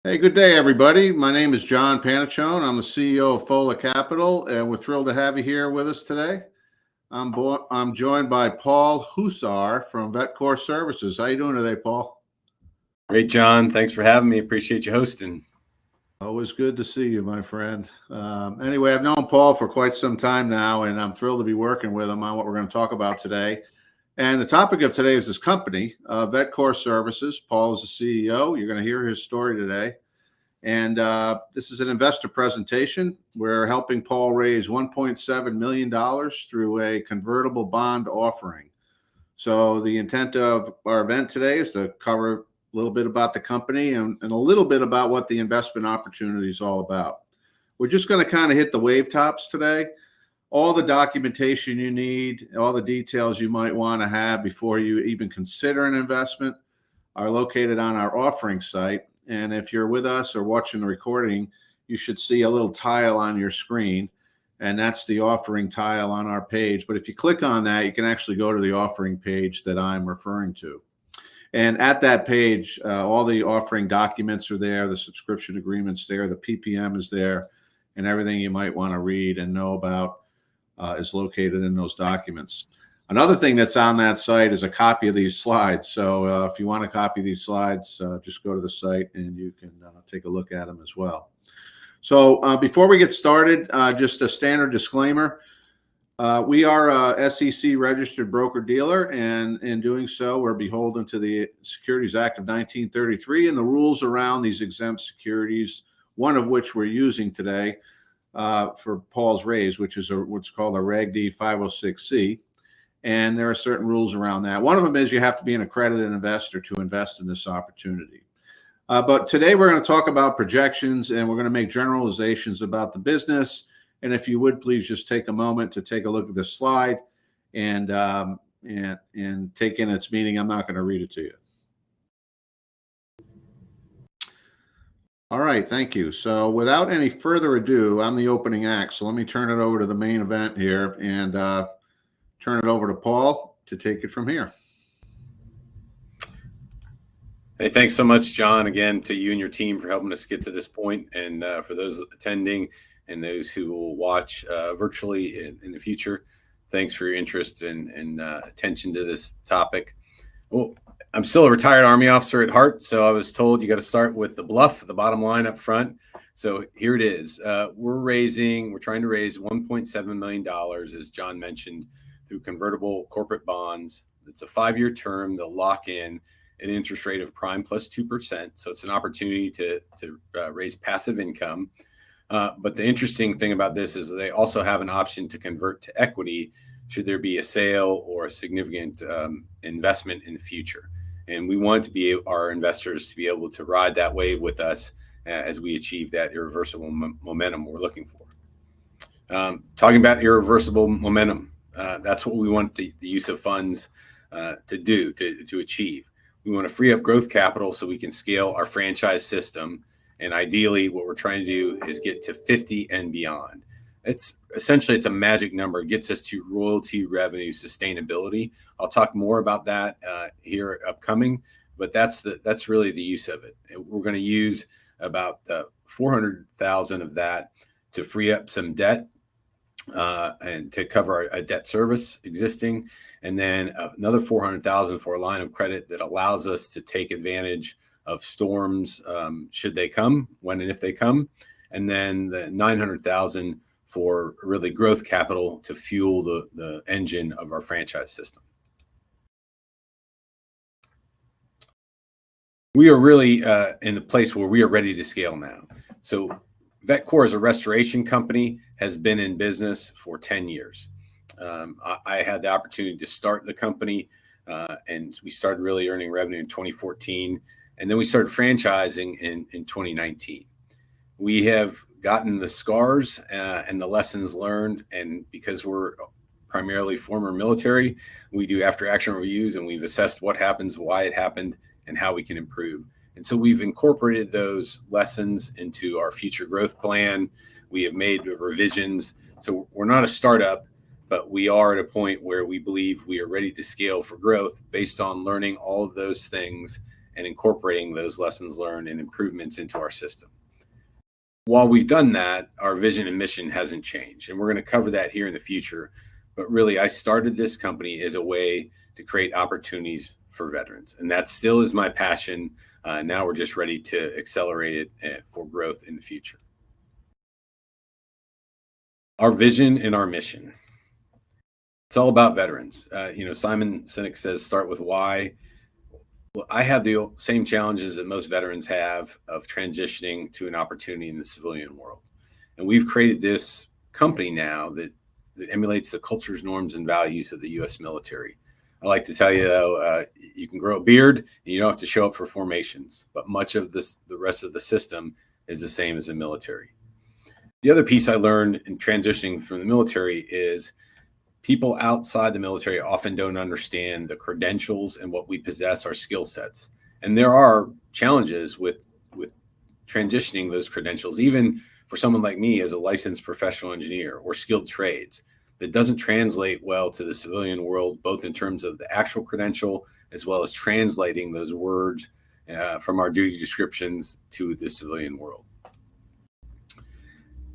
Hey, good day, everybody. My name is John Panichone. I'm the CEO of Fola Capital, and we're thrilled to have you here with us today. I'm joined by Paul Huszar from VetCor Services. How you doing today, Paul? Great, John. Thanks for having me. Appreciate you hosting. Always good to see you, my friend. Anyway, I've known Paul for quite some time now, and I'm thrilled to be working with him on what we're going to talk about today. And the topic of today is this company, VetCor Services. Paul is the CEO. You're going to hear his story today. And this is an investor presentation. We're helping Paul raise $1.7 million through a convertible bond offering. So the intent of our event today is to cover a little bit about the company and a little bit about what the investment opportunity is all about. We're just going to kind of hit the wave tops today. All the documentation you need, all the details you might want to have before you even consider an investment are located on our offering site. And if you're with us or watching the recording, you should see a little tile on your screen, and that's the offering tile on our page. But if you click on that, you can actually go to the offering page that I'm referring to. And at that page, all the offering documents are there, the subscription agreement's there, the PPM is there, and everything you might want to read and know about is located in those documents. Another thing that's on that site is a copy of these slides. So if you want to copy these slides, just go to the site and you can take a look at them as well. So before we get started, just a standard disclaimer. We are a SEC registered broker dealer, and in doing so, we're beholden to the Securities Act of 1933 and the rules around these exempt securities, one of which we're using today for Paul's raise, which is what's called a Reg D 506C. And there are certain rules around that. One of them is you have to be an accredited investor to invest in this opportunity. But today we're going to talk about projections, and we're going to make generalizations about the business. And if you would, please just take a moment to take a look at this slide and take in its meaning. I'm not going to read it to you. All right, thank you. So without any further ado, I'm the opening act. So let me turn it over to the main event here and turn it over to Paul to take it from here. Hey, thanks so much, John, again, to you and your team for helping us get to this point. And for those attending and those who will watch virtually in the future, thanks for your interest and attention to this topic. Well, I'm still a retired Army officer at heart, so I was told you got to start with the bluff, the bottom line up front. So here it is. We're trying to raise $1.7 million, as John mentioned, through convertible corporate bonds. It's a 5-year term. They'll lock in an interest rate of prime plus 2%. So it's an opportunity to raise passive income. But the interesting thing about this is they also have an option to convert to equity should there be a sale or a significant investment in the future. And we want our investors to be able to ride that wave with us as we achieve that irreversible momentum we're looking for. Talking about irreversible momentum, that's what we want the use of funds to achieve. We want to free up growth capital so we can scale our franchise system. And ideally, what we're trying to do is get to 50 and beyond. It's a magic number. It gets us to royalty revenue sustainability. I'll talk more about that here upcoming, but that's really the use of it. We're going to use about $400,000 of that to free up some debt and to cover a debt service existing, and then another $400,000 for a line of credit that allows us to take advantage of storms should they come, when and if they come, and then the $900,000 for really growth capital to fuel the engine of our franchise system. We are really in the place where we are ready to scale now. So VetCor is a restoration company, has been in business for 10 years. I had the opportunity to start the company, and we started really earning revenue in 2014, and then we started franchising in 2019. We have gotten the scars and the lessons learned, and because we're primarily former military, we do after action reviews, and we've assessed what happens, why it happened, and how we can improve. And so we've incorporated those lessons into our future growth plan. We have made revisions. So we're not a startup, but we are at a point where we believe we are ready to scale for growth based on learning all of those things and incorporating those lessons learned and improvements into our system. While we've done that, our vision and mission hasn't changed, and we're going to cover that here in the future. But really, I started this company as a way to create opportunities for veterans, and that still is my passion. Now we're just ready to accelerate it for growth in the future. Our vision and our mission. It's all about veterans. Simon Sinek says, start with why. Well, I have the same challenges that most veterans have of transitioning to an opportunity in the civilian world. And we've created this company now that emulates the cultures, norms, and values of the U.S. military. I like to tell you, though, you can grow a beard and you don't have to show up for formations, but much of the rest of the system is the same as the military. The other piece I learned in transitioning from the military is people outside the military often don't understand the credentials and what we possess, our skill sets. And there are challenges with transitioning those credentials, even for someone like me as a licensed professional engineer or skilled trades, that doesn't translate well to the civilian world, both in terms of the actual credential, as well as translating those words from our duty descriptions to the civilian world.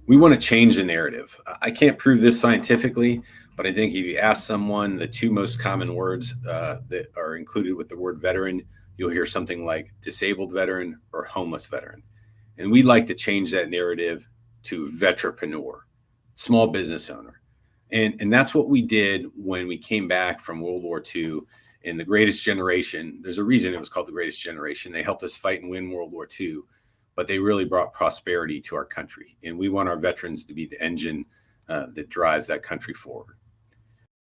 We want to change the narrative. I can't prove this scientifically, but I think if you ask someone the two most common words that are included with the word veteran, you'll hear something like disabled veteran or homeless veteran. And we'd like to change that narrative to vetrapreneur, small business owner. And that's what we did when we came back from World War II in the Greatest Generation. There's a reason it was called the Greatest Generation. They helped us fight and win World War II, but they really brought prosperity to our country. And we want our veterans to be the engine that drives that country forward.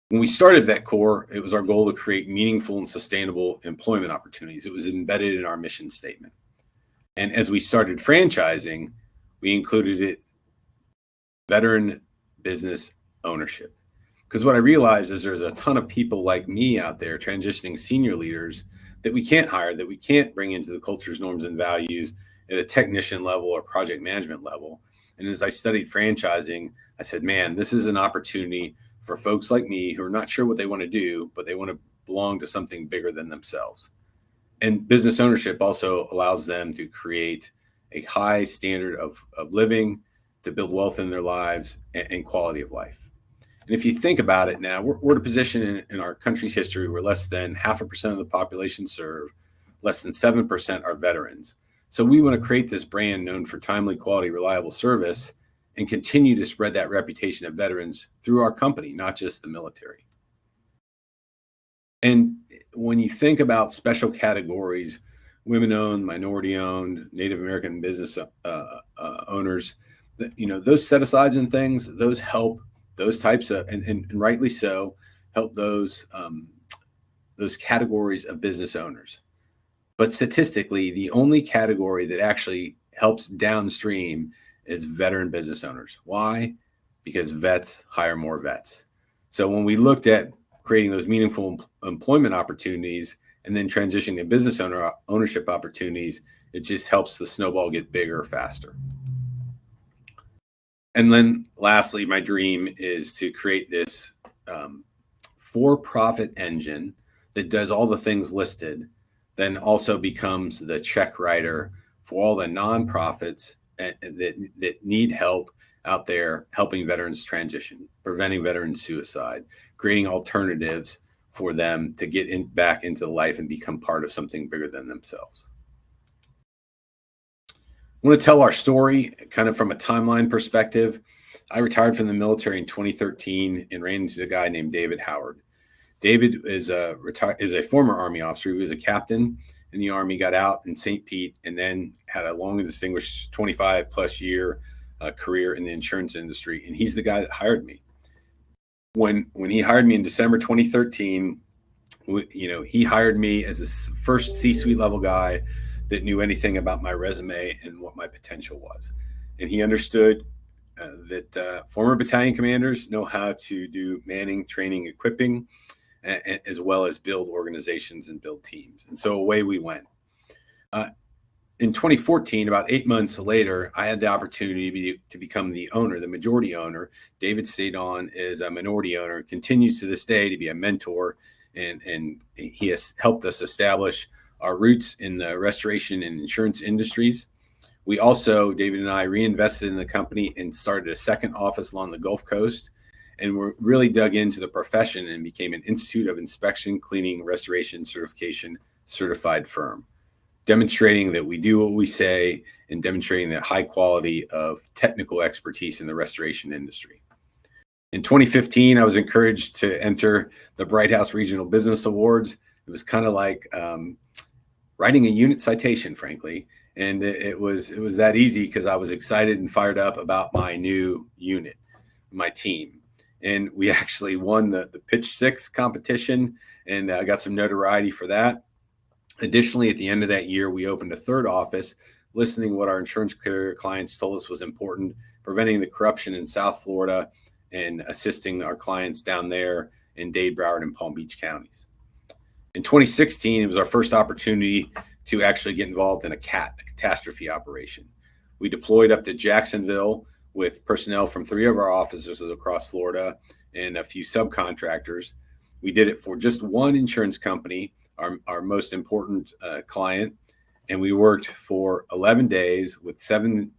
When we started VetCor, it was our goal to create meaningful and sustainable employment opportunities. It was embedded in our mission statement. And as we started franchising, we included it veteran business ownership. Because what I realized is there's a ton of people like me out there, transitioning senior leaders, that we can't hire, that we can't bring into the cultures, norms, and values at a technician level or project management level. And as I studied franchising, I said, man, this is an opportunity for folks like me who are not sure what they want to do, but they want to belong to something bigger than themselves. And business ownership also allows them to create a high standard of living, to build wealth in their lives and quality of life. And if you think about it now, we're at a position in our country's history where less than 0.5% of the population serve, less than 7% are veterans. So we want to create this brand known for timely, quality, reliable service and continue to spread that reputation of veterans through our company, not just the military. And when you think about special categories, women-owned, minority-owned, Native American business owners, those set-asides and things, those help those types of, and rightly so, help those categories of business owners. But statistically, the only category that actually helps downstream is veteran business owners. Why? Because vets hire more vets. So when we looked at creating those meaningful employment opportunities and then transitioning to business ownership opportunities, it just helps the snowball get bigger faster. And then lastly, my dream is to create this for-profit engine that does all the things listed, then also becomes the check writer for all the nonprofits that need help out there, helping veterans transition, preventing veteran suicide, creating alternatives for them to get back into life and become part of something bigger than themselves. I want to tell our story kind of from a timeline perspective. I retired from the military in 2013 and ran into a guy named David Howard. David is a former Army officer. He was a captain in the Army, got out in St. Pete, and then had a long and distinguished 25 plus year career in the insurance industry. And he's the guy that hired me. When he hired me in December 2013, he hired me as the first C-suite level guy that knew anything about my resume and what my potential was. And he understood that former battalion commanders know how to do manning, training, equipping, as well as build organizations and build teams. And so away we went. In 2014, about 8 months later, I had the opportunity to become the owner, the majority owner. David stayed on as a minority owner, continues to this day to be a mentor, and he has helped us establish our roots in the restoration and insurance industries. We also, David and I, reinvested in the company and started a second office along the Gulf Coast. And we're really dug into the profession and became an Institute of Inspection, Cleaning, Restoration, Certification certified firm, demonstrating that we do what we say and demonstrating the high quality of technical expertise in the restoration industry. In 2015, I was encouraged to enter the Bright House Regional Business Awards. It was kind of like writing a unit citation, frankly. And it was that easy because I was excited and fired up about my new unit, my team. And we actually won the Pitch 6 competition, and I got some notoriety for that. Additionally, at the end of that year, we opened a third office, listening to what our insurance carrier clients told us was important, preventing the corruption in South Florida and assisting our clients down there in Dade, Broward, and Palm Beach counties. In 2016, it was our first opportunity to actually get involved in a catastrophe operation. We deployed up to Jacksonville with personnel from 3 of our offices across Florida and a few subcontractors. We did it for just one insurance company, our most important client, and we worked for 11 days with seven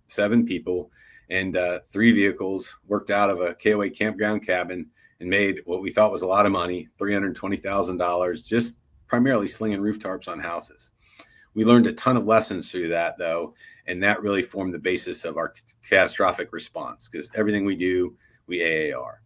people and 3 vehicles, worked out of a KOA campground cabin, and made what we thought was a lot of money, $320,000, just primarily slinging roof tarps on houses. We learned a ton of lessons through that, though, and that really formed the basis of our catastrophic response, because everything we do, we AAR.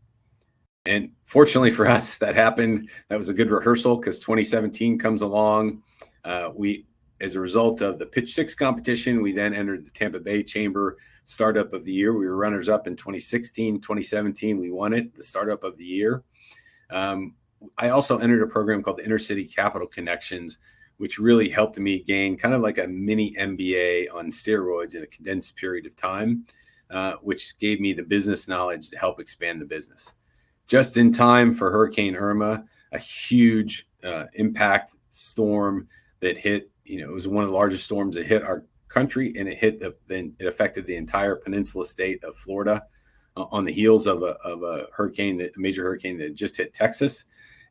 And fortunately for us, that happened. That was a good rehearsal, because 2017 comes along. As a result of the Pitch 6 competition, we then entered the Tampa Bay Chamber Startup of the Year. We were runners up in 2016, 2017. We won it, the Startup of the Year. I also entered a program called the Inner City Capital Connections, which really helped me gain kind of like a mini MBA on steroids in a condensed period of time, which gave me the business knowledge to help expand the business. Just in time for Hurricane Irma, a huge impact storm that hit, it was one of the largest storms that hit our country, and it affected the entire peninsula state of Florida on the heels of a major hurricane that just hit Texas.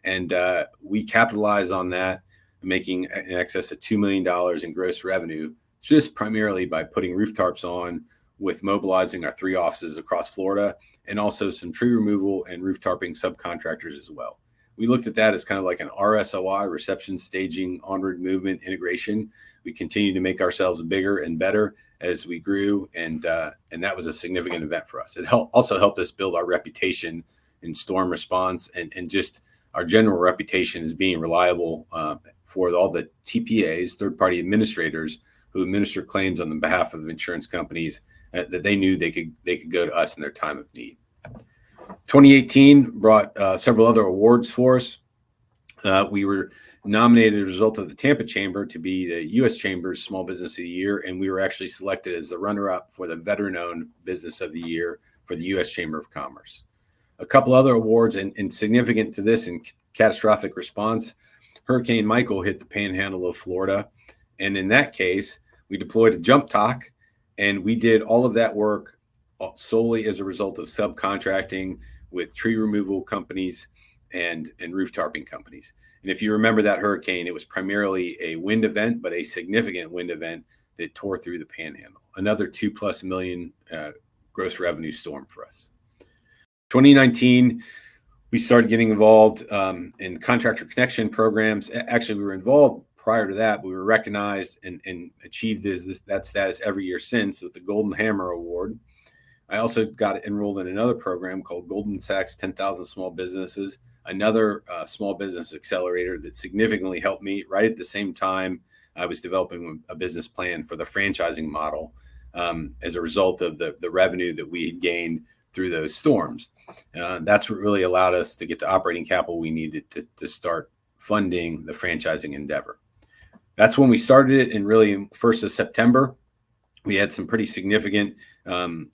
And we capitalized on that, making in excess of $2 million in gross revenue, just primarily by putting roof tarps on, with mobilizing our 3 offices across Florida, and also some tree removal and roof tarping subcontractors as well. We looked at that as kind of like an RSOI, reception, staging, onward movement, integration. We continue to make ourselves bigger and better as we grew, and that was a significant event for us. It also helped us build our reputation in storm response, and just our general reputation as being reliable for all the TPAs, third-party administrators, who administer claims on the behalf of insurance companies, that they knew they could go to us in their time of need. 2018 brought several other awards for us. We were nominated as a result of the Tampa Chamber to be the U.S. Chamber's Small Business of the Year, and we were actually selected as the runner-up for the Veteran-Owned Business of the Year for the U.S. Chamber of Commerce. A couple other awards, and significant to this in catastrophic response, Hurricane Michael hit the panhandle of Florida, and in that case, we deployed a jump talk, and we did all of that work solely as a result of subcontracting with tree removal companies and roof tarping companies. And if you remember that hurricane, it was primarily a wind event, but a significant wind event that tore through the panhandle. Another $2+ million gross revenue storm for us. 2019, we started getting involved in contractor connection programs. Actually, we were involved prior to that, but we were recognized and achieved that status every year since with the Golden Hammer Award. I also got enrolled in another program called Goldman Sachs 10,000 Small Businesses, another small business accelerator that significantly helped me right at the same time I was developing a business plan for the franchising model as a result of the revenue that we had gained through those storms. That's what really allowed us to get the operating capital we needed to start funding the franchising endeavor. That's when we started it, and really 1st of September, we had some pretty significant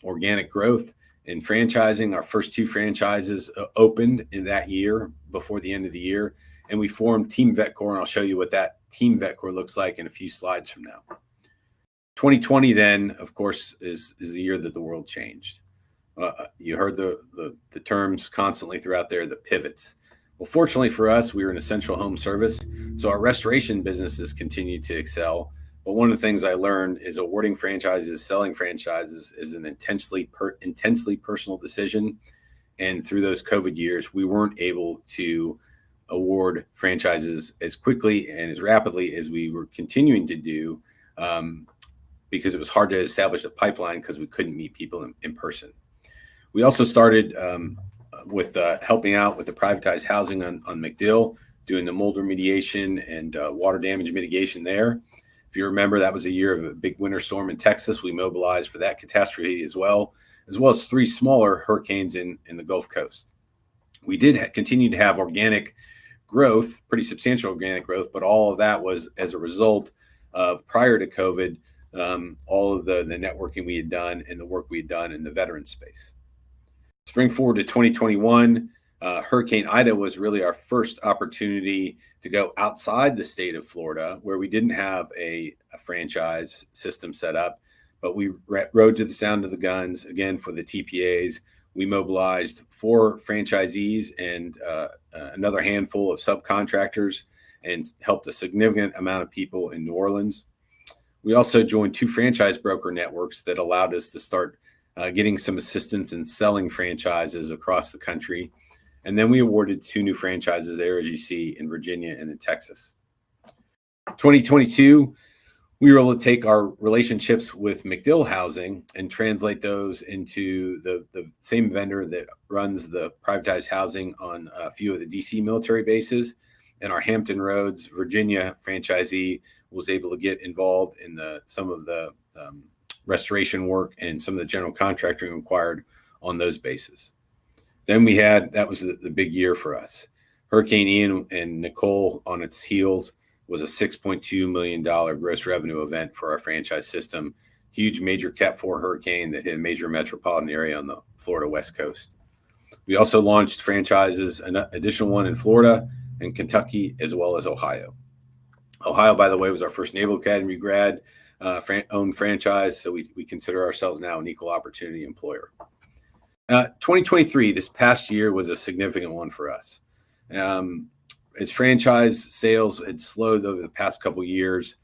organic growth in franchising. Our first 2 franchises opened in that year before the end of the year, and we formed Team VetCor, and I'll show you what that Team VetCor looks like in a few slides from now. 2020 then, of course, is the year that the world changed. You heard the terms constantly throughout there, the pivots. Well, fortunately for us, we were an essential home service, so our restoration businesses continued to excel. But one of the things I learned is awarding franchises, selling franchises is an intensely personal decision. And through those COVID years, we weren't able to award franchises as quickly and as rapidly as we were continuing to do, because it was hard to establish a pipeline because we couldn't meet people in person. We also started with helping out with the privatized housing on MacDill, doing the mold remediation and water damage mitigation there. If you remember, that was a year of a big winter storm in Texas. We mobilized for that catastrophe as well as 3 smaller hurricanes in the Gulf Coast. We did continue to have organic growth, pretty substantial organic growth, but all of that was as a result of, prior to COVID, all of the networking we had done and the work we had done in the veteran space. Spring forward to 2021, Hurricane Ida was really our first opportunity to go outside the state of Florida, where we didn't have a franchise system set up, but we rode to the sound of the guns again for the TPAs. We mobilized 4 franchisees and another handful of subcontractors and helped a significant amount of people in New Orleans. We also joined 2 franchise broker networks that allowed us to start getting some assistance in selling franchises across the country. And then we awarded 2 new franchises there, as you see, in Virginia and in Texas. 2022, we were able to take our relationships with MacDill Housing and translate those into the same vendor that runs the privatized housing on a few of the DC military bases. And our Hampton Roads, Virginia franchisee was able to get involved in some of the restoration work and some of the general contracting required on those bases. Then that was the big year for us. Hurricane Ian and Nicole on its heels was a $6.2 million gross revenue event for our franchise system. Huge major Cat 4 hurricane that hit a major metropolitan area on the Florida West Coast. We also launched franchises, an additional one in Florida and Kentucky, as well as Ohio. Ohio, by the way, was our first Naval Academy grad owned franchise, so we consider ourselves now an equal opportunity employer. 2023, this past year, was a significant one for us. As franchise sales had slowed over the past couple of years,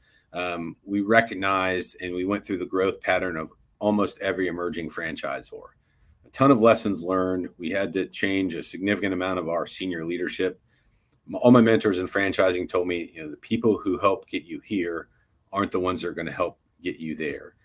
we recognized and we went through the growth pattern of almost every emerging franchisor. A ton of lessons learned. We had to change a significant amount of our senior leadership. All my mentors in franchising told me, the people who help get you here aren't the ones that are going to help get you there.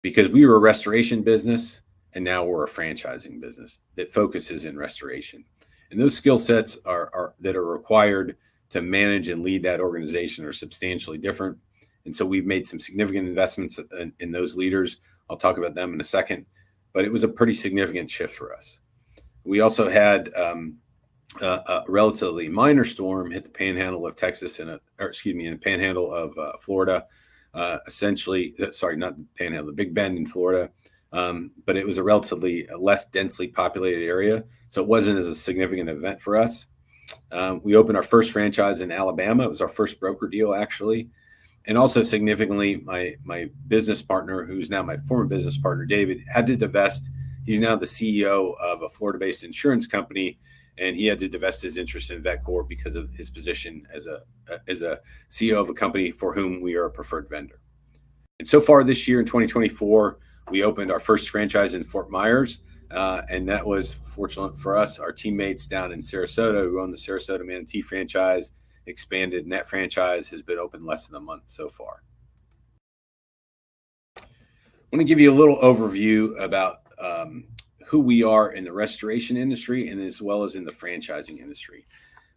Because we were a restoration business and now we're a franchising business that focuses in restoration. And those skill sets that are required to manage and lead that organization are substantially different. And so we've made some significant investments in those leaders. I'll talk about them in a second, but it was a pretty significant shift for us. We also had a relatively minor storm hit the panhandle of Texas in the panhandle of Florida. Essentially, sorry, not the panhandle, the Big Bend in Florida. But it was a relatively less densely populated area, so it wasn't as a significant event for us. We opened our first franchise in Alabama. It was our first broker deal, actually. And also significantly, my business partner, who's now my former business partner, David, had to divest. He's now the CEO of a Florida-based insurance company, and he had to divest his interest in VetCor because of his position as a CEO of a company for whom we are a preferred vendor. And so far this year in 2024, we opened our first franchise in Fort Myers, and that was fortunate for us. Our teammates down in Sarasota who own the Sarasota Manatee franchise expanded, and that franchise has been open less than a month so far. I want to give you a little overview about who we are in the restoration industry and as well as in the franchising industry.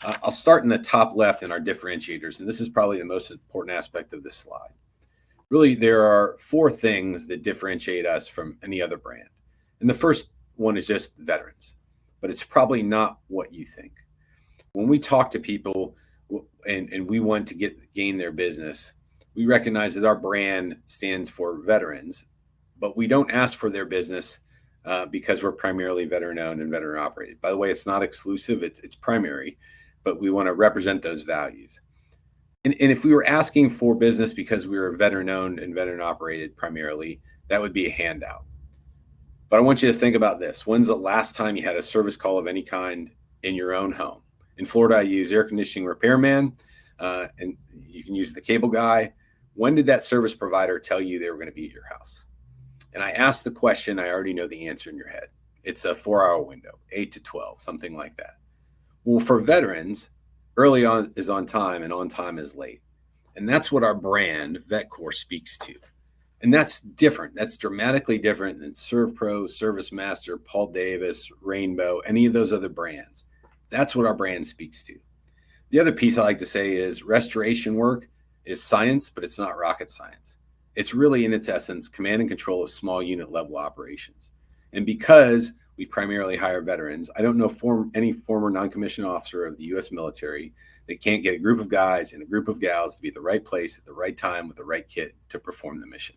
I'll start in the top left in our differentiators, and this is probably the most important aspect of this slide. Really, there are 4 things that differentiate us from any other brand. And the first one is just veterans, but it's probably not what you think. When we talk to people and we want to gain their business, we recognize that our brand stands for veterans, but we don't ask for their business because we're primarily veteran owned and veteran operated. By the way, it's not exclusive, it's primary, but we want to represent those values. And if we were asking for business because we were veteran owned and veteran operated primarily, that would be a handout. But I want you to think about this. When's the last time you had a service call of any kind in your own home? In Florida, I use air conditioning repairman, and you can use the cable guy. When did that service provider tell you they were going to be at your house? And I asked the question, I already know the answer in your head. It's a 4-hour window, 8 to 12, something like that. Well, for veterans, early on is on time and on time is late. And that's what our brand, VetCor, speaks to. And that's different. That's dramatically different than ServPro, ServiceMaster, Paul Davis, Rainbow, any of those other brands. That's what our brand speaks to. The other piece I like to say is restoration work is science, but it's not rocket science. It's really, in its essence, command and control of small unit level operations. And because we primarily hire veterans, I don't know any former non-commissioned officer of the U.S. military that can't get a group of guys and a group of gals to be at the right place at the right time with the right kit to perform the mission.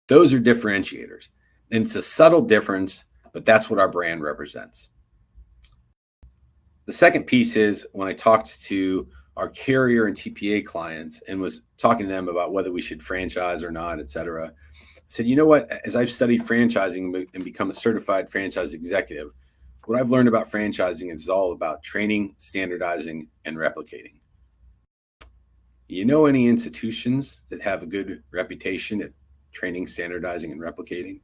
Those are differentiators. And it's a subtle difference, but that's what our brand represents. The second piece is when I talked to our carrier and TPA clients and was talking to them about whether we should franchise or not, et cetera, I said, you know what, as I've studied franchising and become a certified franchise executive, what I've learned about franchising is all about training, standardizing, and replicating. You know any institutions that have a good reputation at training, standardizing, and replicating?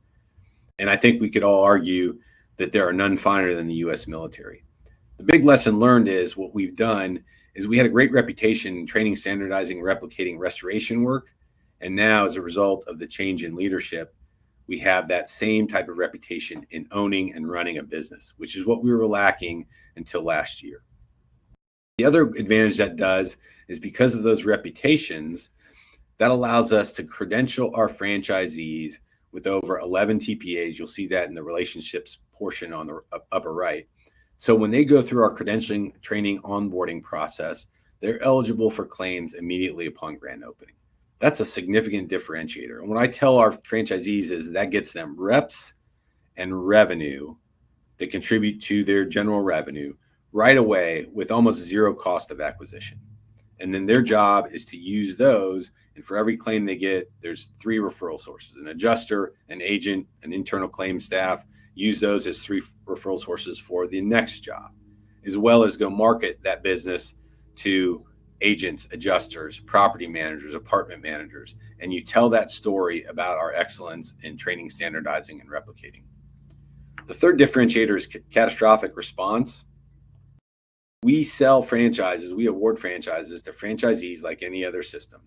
And I think we could all argue that there are none finer than the U.S. military. The big lesson learned is what we've done is we had a great reputation in training, standardizing, and replicating restoration work. And now, as a result of the change in leadership, we have that same type of reputation in owning and running a business, which is what we were lacking until last year. The other advantage that does is because of those reputations, that allows us to credential our franchisees with over 11 TPAs. You'll see that in the relationships portion on the upper right. So when they go through our credentialing, training, onboarding process, they're eligible for claims immediately upon grand opening. That's a significant differentiator. And what I tell our franchisees is that gets them reps and revenue that contribute to their general revenue right away with almost zero cost of acquisition. And then their job is to use those. And for every claim they get, there's 3 referral sources: an adjuster, an agent, an internal claim staff. Use those as 3 referral sources for the next job, as well as go market that business to agents, adjusters, property managers, apartment managers. And you tell that story about our excellence in training, standardizing, and replicating. The third differentiator is catastrophic response. We sell franchises, we award franchises to franchisees like any other system.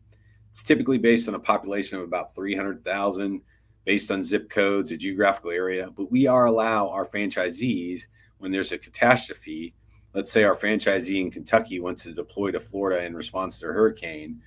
It's typically based on a population of about 300,000, based on zip codes, a geographical area, but we allow our franchisees, when there's a catastrophe, let's say our franchisee in Kentucky wants to deploy to Florida in response to a hurricane,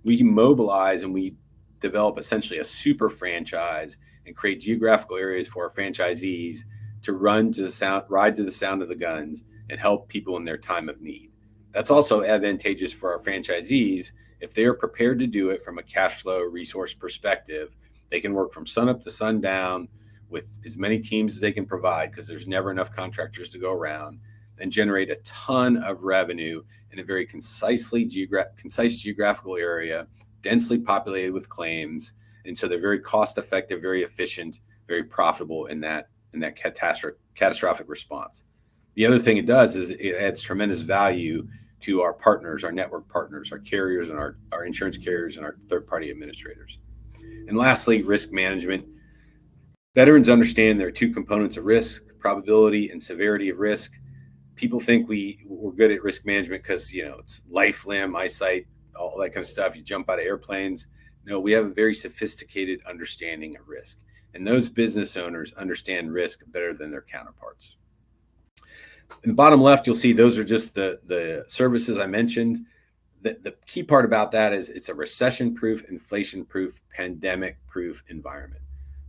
we can mobilize and we develop essentially a super franchise and create geographical areas for our franchisees to ride to the sound of the guns and help people in their time of need. That's also advantageous for our franchisees. If they are prepared to do it from a cash flow resource perspective, they can work from sunup to sundown with as many teams as they can provide, because there's never enough contractors to go around, and generate a ton of revenue in a very concise geographical area, densely populated with claims. And so they're very cost effective, very efficient, very profitable in that catastrophic response. The other thing it does is it adds tremendous value to our partners, our network partners, our carriers, and our insurance carriers, and our third-party administrators. And lastly, risk management. Veterans understand there are 2 components of risk: probability and severity of risk. People think we're good at risk management because, it's life, limb, eyesight, all that kind of stuff. You jump out of airplanes. No, we have a very sophisticated understanding of risk. And those business owners understand risk better than their counterparts. In the bottom left, you'll see those are just the services I mentioned. The key part about that is it's a recession-proof, inflation-proof, pandemic-proof environment.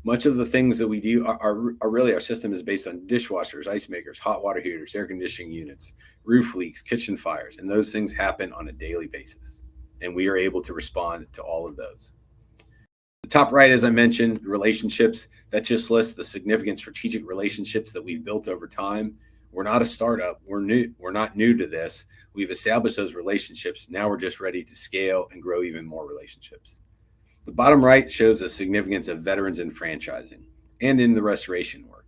Much of the things that we do are really, our system is based on dishwashers, ice makers, hot water heaters, air conditioning units, roof leaks, kitchen fires, and those things happen on a daily basis. And we are able to respond to all of those. The top right, as I mentioned, relationships, that just lists the significant strategic relationships that we've built over time. We're not a startup. We're not new to this. We've established those relationships. Now we're just ready to scale and grow even more relationships. The bottom right shows the significance of veterans in franchising and in the restoration work.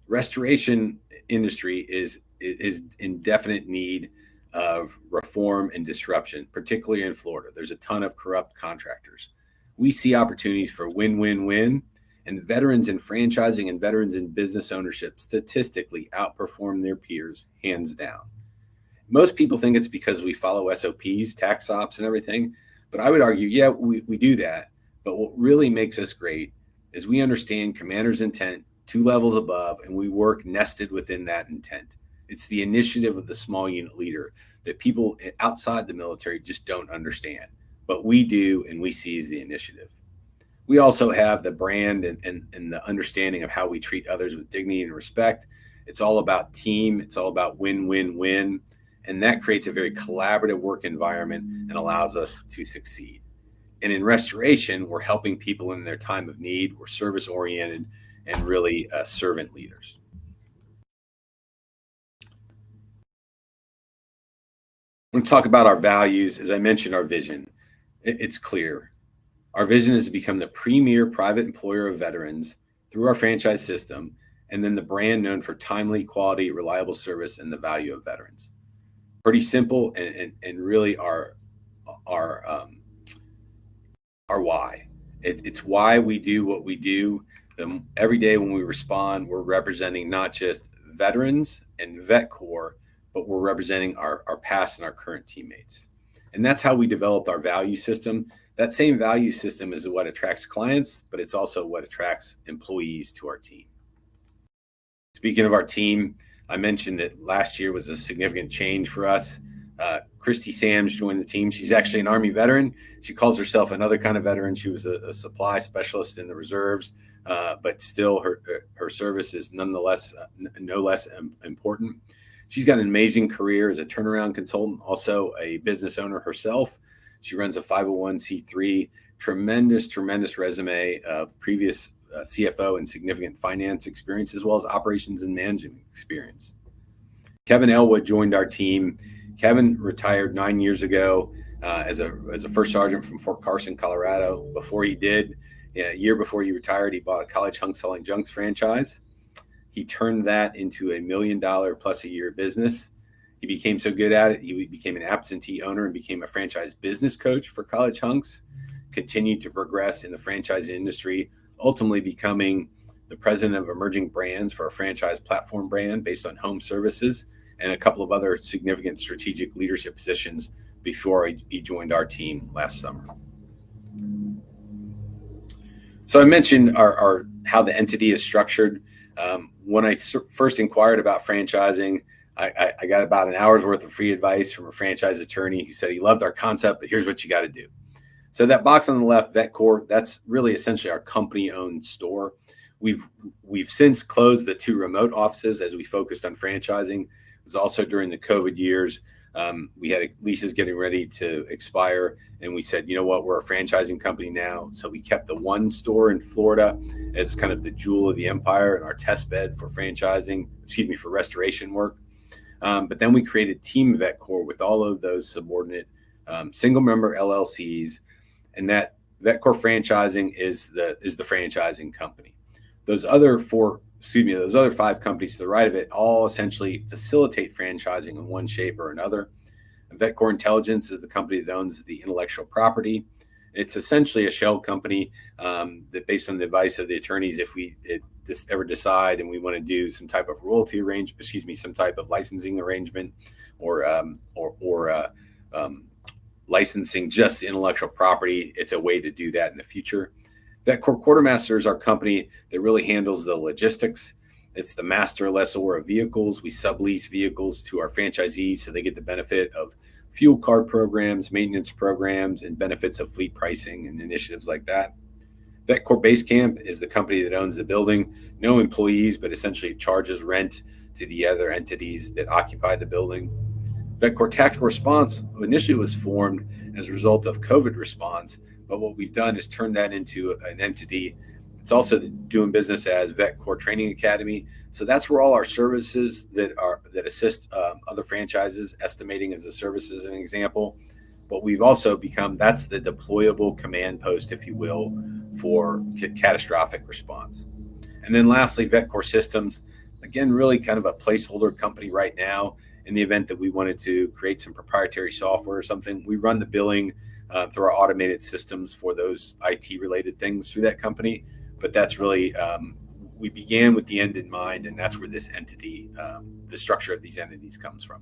Restoration industry is in definite need of reform and disruption, particularly in Florida. There's a ton of corrupt contractors. We see opportunities for win-win-win, and veterans in franchising and veterans in business ownership statistically outperform their peers, hands down. Most people think it's because we follow SOPs, tax ops, and everything, but I would argue, yeah, we do that. But what really makes us great is we understand commander's intent 2 levels above, and we work nested within that intent. It's the initiative of the small unit leader that people outside the military just don't understand, but we do, and we seize the initiative. We also have the brand and the understanding of how we treat others with dignity and respect. It's all about team. It's all about win-win-win. And that creates a very collaborative work environment and allows us to succeed. And in restoration, we're helping people in their time of need. We're service-oriented and really servant leaders. I'm going to talk about our values. As I mentioned, our vision. It's clear. Our vision is to become the premier private employer of veterans through our franchise system, and then the brand known for timely, quality, reliable service and the value of veterans. Pretty simple, and really our why. It's why we do what we do. Every day when we respond, we're representing not just veterans and VetCor, but we're representing our past and our current teammates. And that's how we developed our value system. That same value system is what attracts clients, but it's also what attracts employees to our team. Speaking of our team, I mentioned that last year was a significant change for us. Christy Sams joined the team. She's actually an Army veteran. She calls herself another kind of veteran. She was a supply specialist in the reserves, but still her service is nonetheless no less important. She's got an amazing career as a turnaround consultant, also a business owner herself. She runs a 501c3, tremendous resume of previous CFO and significant finance experience, as well as operations and management experience. Kevin Elwood joined our team. Kevin retired 9 years ago as a first sergeant from Fort Carson, Colorado. Before he did, a year before he retired, he bought a college hunk selling junks franchise. He turned that into $1 million plus a year business. He became so good at it, he became an absentee owner and became a franchise business coach for college hunks, continued to progress in the franchise industry, ultimately becoming the president of emerging brands for a franchise platform brand based on home services and a couple of other significant strategic leadership positions before he joined our team last summer. So I mentioned our how the entity is structured. When I first inquired about franchising, I got about an hour's worth of free advice from a franchise attorney who said he loved our concept, but here's what you got to do. So that box on the left, VetCor, that's really essentially our company-owned store. We've since closed the 2 remote offices as we focused on franchising. It was also during the COVID years. We had leases getting ready to expire, and we said, you know what, we're a franchising company now. So we kept the 1 store in Florida as kind of the jewel of the empire and our test bed for for restoration work. But then we created Team VetCor with all of those subordinate single member LLCs, and that VetCor franchising is the franchising company. Those other 5 companies to the right of it all essentially facilitate franchising in one shape or another. VetCor Intelligence is the company that owns the intellectual property. It's essentially a shell company that, based on the advice of the attorneys, if we ever decide and we want to do some type of royalty some type of licensing arrangement, or licensing just intellectual property, it's a way to do that in the future. VetCor Quartermaster is our company that really handles the logistics. It's the master lessor of vehicles. We sublease vehicles to our franchisees so they get the benefit of fuel card programs, maintenance programs, and benefits of fleet pricing and initiatives like that. VetCor Basecamp is the company that owns the building. No employees, but essentially it charges rent to the other entities that occupy the building. VetCor Tactical Response initially was formed as a result of COVID response, but what we've done is turn that into an entity. It's also doing business as VetCor Training Academy. So that's where all our services that assist other franchises, estimating as a service as an example. But we've also that's the deployable command post, if you will, for catastrophic response. And then lastly, VetCor Systems, again, really kind of a placeholder company right now. in the event that we wanted to create some proprietary software or something, we run the billing through our automated systems for those IT related things through that company. But that's really, we began with the end in mind, and that's where this entity, the structure of these entities comes from.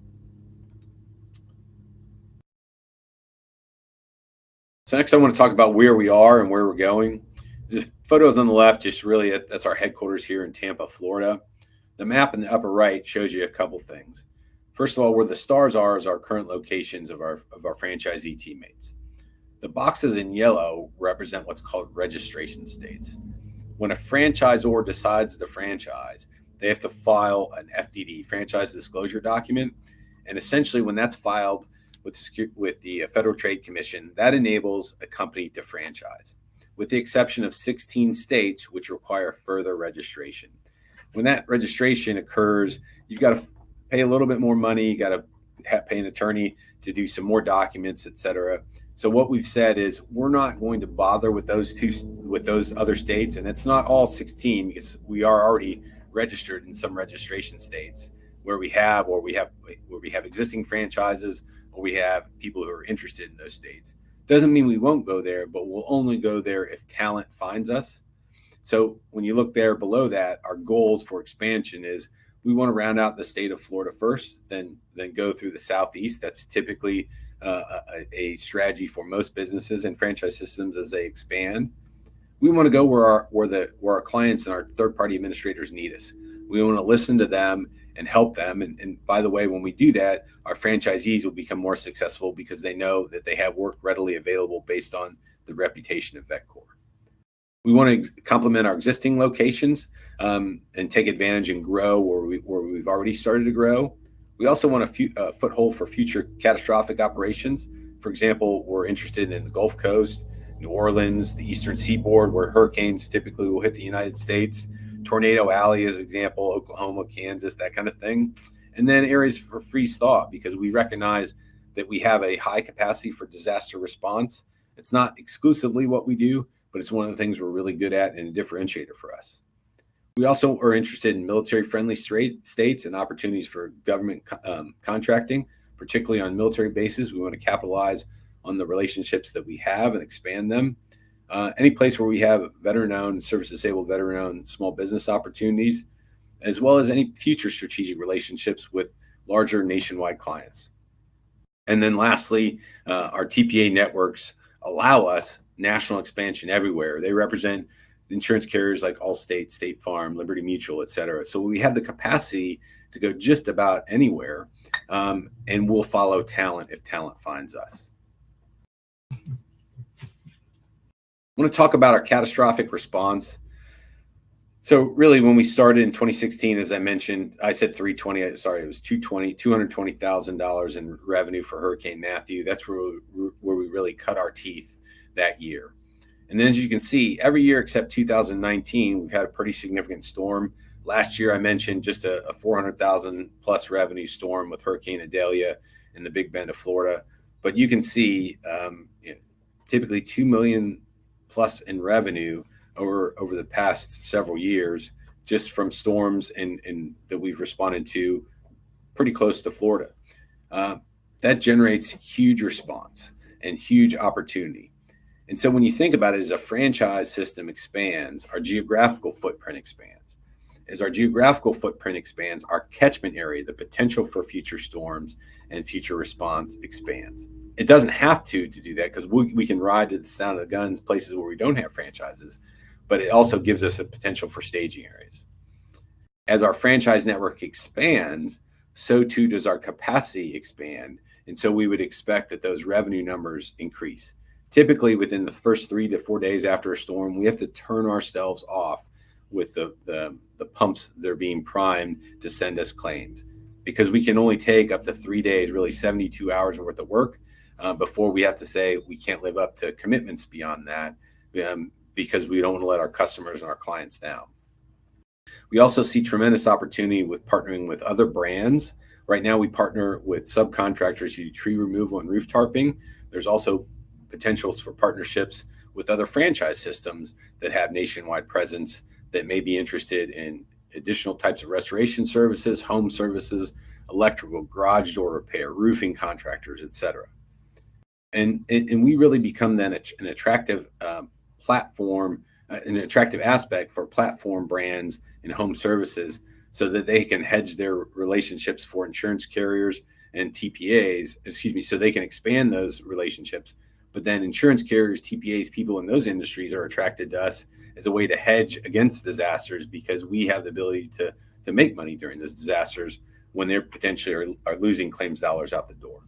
So next I want to talk about where we are and where we're going. The photos on the left, just really, that's our headquarters here in Tampa, Florida. The map in the upper right shows you a couple things. First of all, where the stars are is our current locations of our franchisee teammates. The boxes in yellow represent what's called registration states. When a franchisor decides to franchise, they have to file an FDD, franchise disclosure document. And essentially when that's filed with the Federal Trade Commission, that enables a company to franchise, with the exception of 16 states which require further registration. When that registration occurs, you've got to pay a little bit more money, you got to pay an attorney to do some more documents, et cetera. So what we've said is we're not going to bother with those other states, and it's not all 16 because we are already registered in some registration states where we have existing franchises, or we have people who are interested in those states. Doesn't mean we won't go there, but we'll only go there if talent finds us. So when you look there below that, our goals for expansion is we want to round out the state of Florida first, then go through the Southeast. That's typically a strategy for most businesses and franchise systems as they expand. We want to go where our clients and our third-party administrators need us. We want to listen to them and help them. And by the way, when we do that, our franchisees will become more successful because they know that they have work readily available based on the reputation of VetCor. We want to complement our existing locations and take advantage and grow where we've already started to grow. We also want a foothold for future catastrophic operations. For example, we're interested in the Gulf Coast, New Orleans, the Eastern Seaboard, where hurricanes typically will hit the United States. Tornado Alley as example, Oklahoma, Kansas, that kind of thing. And then areas for freeze thaw, because we recognize that we have a high capacity for disaster response. It's not exclusively what we do, but it's one of the things we're really good at and a differentiator for us. We also are interested in military-friendly states and opportunities for government contracting, particularly on military bases. We want to capitalize on the relationships that we have and expand them. Any place where we have veteran-owned, service-disabled, veteran-owned small business opportunities, as well as any future strategic relationships with larger nationwide clients. And then lastly, our TPA networks allow us national expansion everywhere. They represent insurance carriers like Allstate, State Farm, Liberty Mutual, et cetera. So we have the capacity to go just about anywhere, and we'll follow talent if talent finds us. I want to talk about our catastrophic response. So really, when we started in 2016, as I mentioned, I said 320. Sorry, it was $220,000 in revenue for Hurricane Matthew. That's where we really cut our teeth that year. And then, as you can see, every year except 2019, we've had a pretty significant storm. Last year, I mentioned just a 400,000 plus revenue storm with Hurricane Idalia in the Big Bend of Florida. But you can see, typically 2 million plus in revenue over the past several years, just from storms and that we've responded to pretty close to Florida. That generates huge response and huge opportunity. And so when you think about it, as a franchise system expands, our geographical footprint expands. As our geographical footprint expands, our catchment area, the potential for future storms and future response expands. It doesn't have to do that, because we can ride to the sound of the guns places where we don't have franchises, but it also gives us a potential for staging areas. As our franchise network expands, so too does our capacity expand. And so we would expect that those revenue numbers increase. Typically within the first 3 to 4 days after a storm, we have to turn ourselves off with the pumps that are being primed to send us claims, because we can only take up to 3 days, really 72 hours worth of work, before we have to say we can't live up to commitments beyond that, because we don't want to let our customers and our clients down. We also see tremendous opportunity with partnering with other brands. Right now, we partner with subcontractors who do tree removal and roof tarping. There's also potentials for partnerships with other franchise systems that have nationwide presence that may be interested in additional types of restoration services, home services, electrical, garage door repair, roofing contractors, etc. And we really become then an attractive platform, an attractive aspect for platform brands and home services, so that they can hedge their relationships for insurance carriers and TPAs, so they can expand those relationships. But then insurance carriers, TPAs, people in those industries are attracted to us as a way to hedge against disasters, because we have the ability to make money during those disasters when they're potentially are losing claims dollars out the door.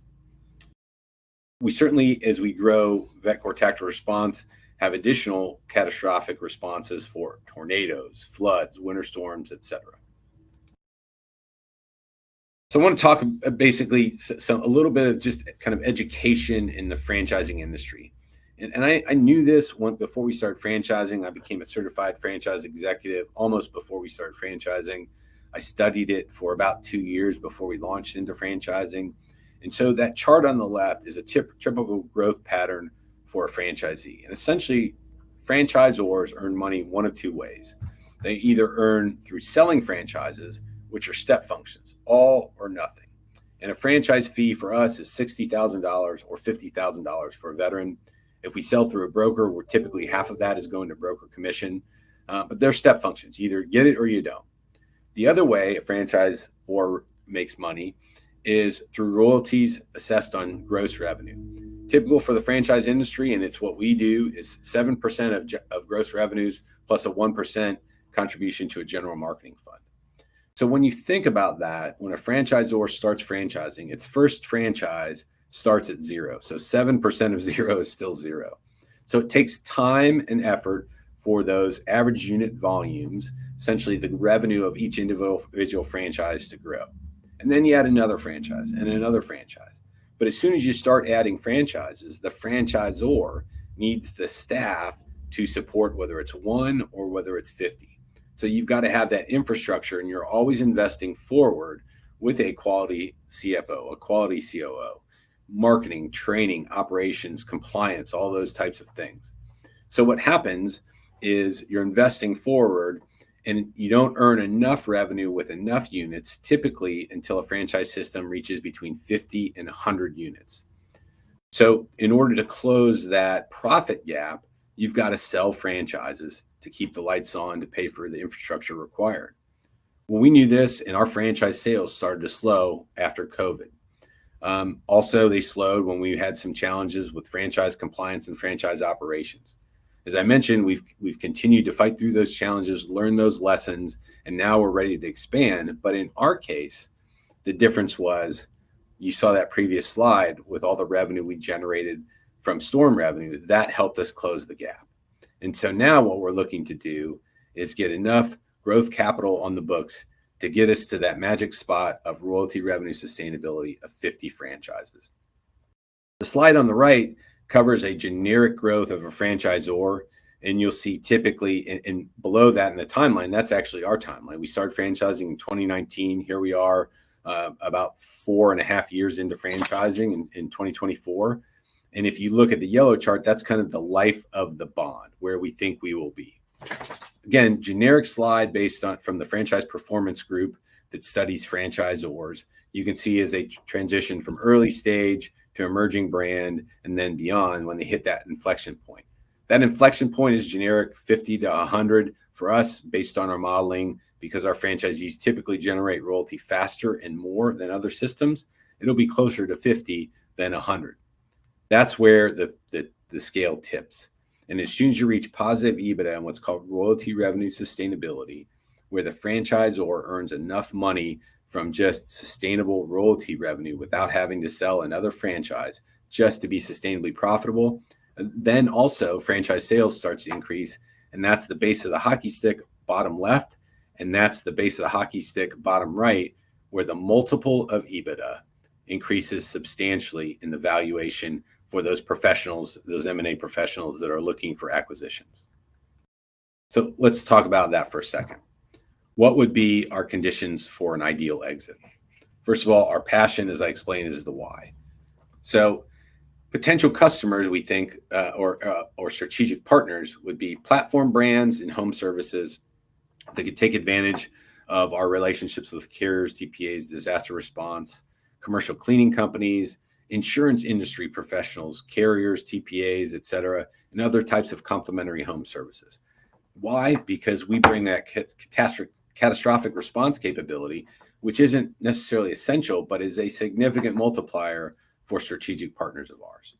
We certainly, as we grow VetCor Tactical Response, have additional catastrophic responses for tornadoes, floods, winter storms, etc. So I want to talk basically a little bit of just kind of education in the franchising industry. And I knew this before we started franchising. I became a certified franchise executive almost before we started franchising. I studied it for about 2 years before we launched into franchising. And so that chart on the left is a typical growth pattern for a franchisee. And essentially, franchisors earn money one of two ways. They either earn through selling franchises, which are step functions, all or nothing. And a franchise fee for us is $60,000 or $50,000 for a veteran. If we sell through a broker, we're typically half of that is going to broker commission. But they're step functions. You either get it or you don't. The other way a franchise or makes money is through royalties assessed on gross revenue. Typical for the franchise industry, and it's what we do, is 7% of gross revenues plus a 1% contribution to a general marketing fund. So when you think about that, when a franchisor starts franchising, its first franchise starts at zero. So 7% of zero is still zero. So it takes time and effort for those average unit volumes, essentially the revenue of each individual franchise, to grow. And then you add another franchise and another franchise. But as soon as you start adding franchises, the franchisor needs the staff to support whether it's 1 or whether it's 50. So you've got to have that infrastructure, and you're always investing forward with a quality CFO, a quality COO, marketing, training, operations, compliance, all those types of things. So what happens is you're investing forward, and you don't earn enough revenue with enough units typically until a franchise system reaches between 50 and 100 units. So in order to close that profit gap, you've got to sell franchises to keep the lights on, to pay for the infrastructure required. Well, we knew this, and our franchise sales started to slow after COVID. Also, they slowed when we had some challenges with franchise compliance and franchise operations. As I mentioned, we've continued to fight through those challenges, learn those lessons, and now we're ready to expand. But in our case, the difference was, you saw that previous slide with all the revenue we generated from storm revenue, that helped us close the gap. And so now what we're looking to do is get enough growth capital on the books to get us to that magic spot of royalty revenue sustainability of 50 franchises. The slide on the right covers a generic growth of a franchisor, and you'll see typically in below that in the timeline, that's actually our timeline. We started franchising in 2019. Here we are about 4.5 years into franchising in 2024. And if you look at the yellow chart, that's kind of the life of the bond, where we think we will be. Again, generic slide based on from the Franchise Performance Group that studies franchisors. You can see as they transition from early stage to emerging brand and then beyond when they hit that inflection point. That inflection point is generic 50 to 100 for us based on our modeling, because our franchisees typically generate royalty faster and more than other systems. It'll be closer to 50 than 100. That's where the scale tips. And as soon as you reach positive EBITDA and what's called royalty revenue sustainability, where the franchisor earns enough money from just sustainable royalty revenue without having to sell another franchise just to be sustainably profitable, then also franchise sales starts to increase. And that's the base of the hockey stick bottom left. And that's the base of the hockey stick bottom right, where the multiple of EBITDA increases substantially in the valuation for those professionals, those M&A professionals that are looking for acquisitions. So let's talk about that for a second. What would be our conditions for an ideal exit? First of all, our passion, as I explained, is the why. So potential customers, we think, or strategic partners would be platform brands and home services that could take advantage of our relationships with carriers, TPAs, disaster response, commercial cleaning companies, insurance industry professionals, carriers, TPAs, et cetera, and other types of complementary home services. Why? Because we bring that catastrophic response capability, which isn't necessarily essential, but is a significant multiplier for strategic partners of ours.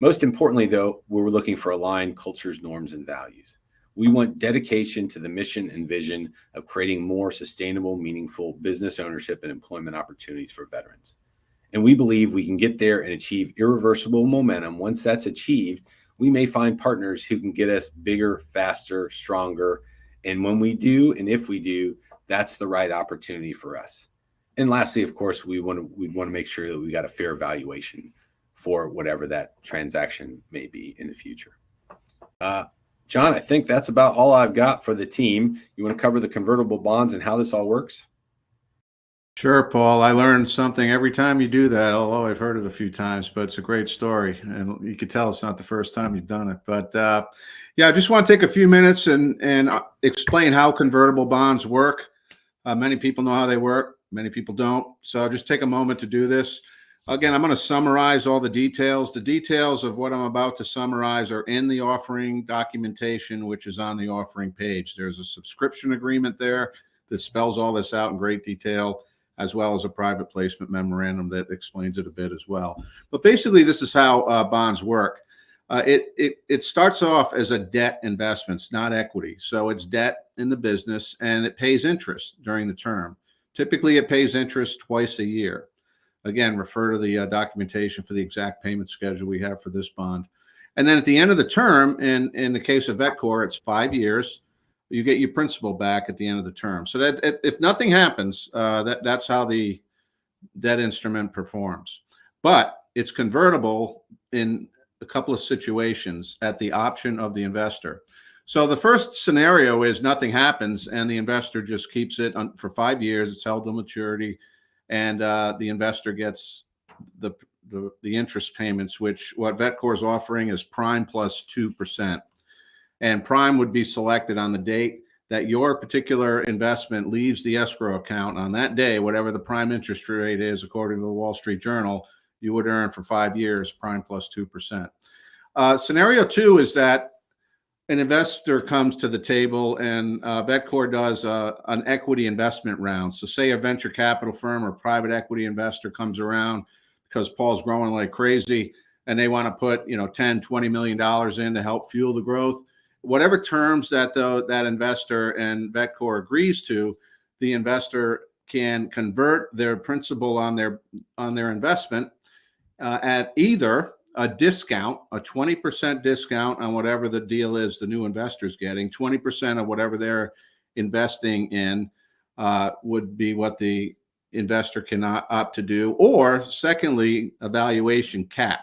Most importantly, though, we're looking for aligned cultures, norms, and values. We want dedication to the mission and vision of creating more sustainable, meaningful business ownership and employment opportunities for veterans. And we believe we can get there and achieve irreversible momentum. Once that's achieved, we may find partners who can get us bigger, faster, stronger. And when we do, and if we do, that's the right opportunity for us. And lastly, of course, we want to make sure that we got a fair valuation for whatever that transaction may be in the future. John, I think that's about all I've got for the team. You want to cover the convertible bonds and how this all works? Sure, Paul. I learned something every time you do that, although I've heard it a few times, but it's a great story. And you can tell it's not the first time you've done it. But yeah, I just want to take a few minutes and explain how convertible bonds work. Many people know how they work. Many people don't. So I'll just take a moment to do this. Again, I'm going to summarize all the details. The details of what I'm about to summarize are in the offering documentation, which is on the offering page. There's a subscription agreement there that spells all this out in great detail, as well as a private placement memorandum that explains it a bit as well. But basically, this is how bonds work. It starts off as a debt investment, not equity. So it's debt in the business, and it pays interest during the term. Typically, it pays interest twice a year. Again, refer to the documentation for the exact payment schedule we have for this bond. And then at the end of the term, in the case of VetCor, it's 5 years. You get your principal back at the end of the term. So that if nothing happens, that's how the debt instrument performs. But it's convertible in a couple of situations at the option of the investor. So the first scenario is nothing happens and the investor just keeps it for 5 years. It's held to maturity, and the investor gets the interest payments, which what VetCor is offering is prime plus 2%. And prime would be selected on the date that your particular investment leaves the escrow account. On that day, whatever the prime interest rate is, according to the Wall Street Journal, you would earn for 5 years prime plus 2%. Scenario two is that an investor comes to the table and VetCor does an equity investment round. So say a venture capital firm or private equity investor comes around because Paul's growing like crazy and they want to put, $10, $20 million in to help fuel the growth. Whatever terms that that investor and VetCor agrees to, the investor can convert their principal on their investment at either a discount, a 20% discount on whatever the deal is the new investor's getting. 20% of whatever they're investing in would be what the investor can opt to do. Or secondly, a valuation cap.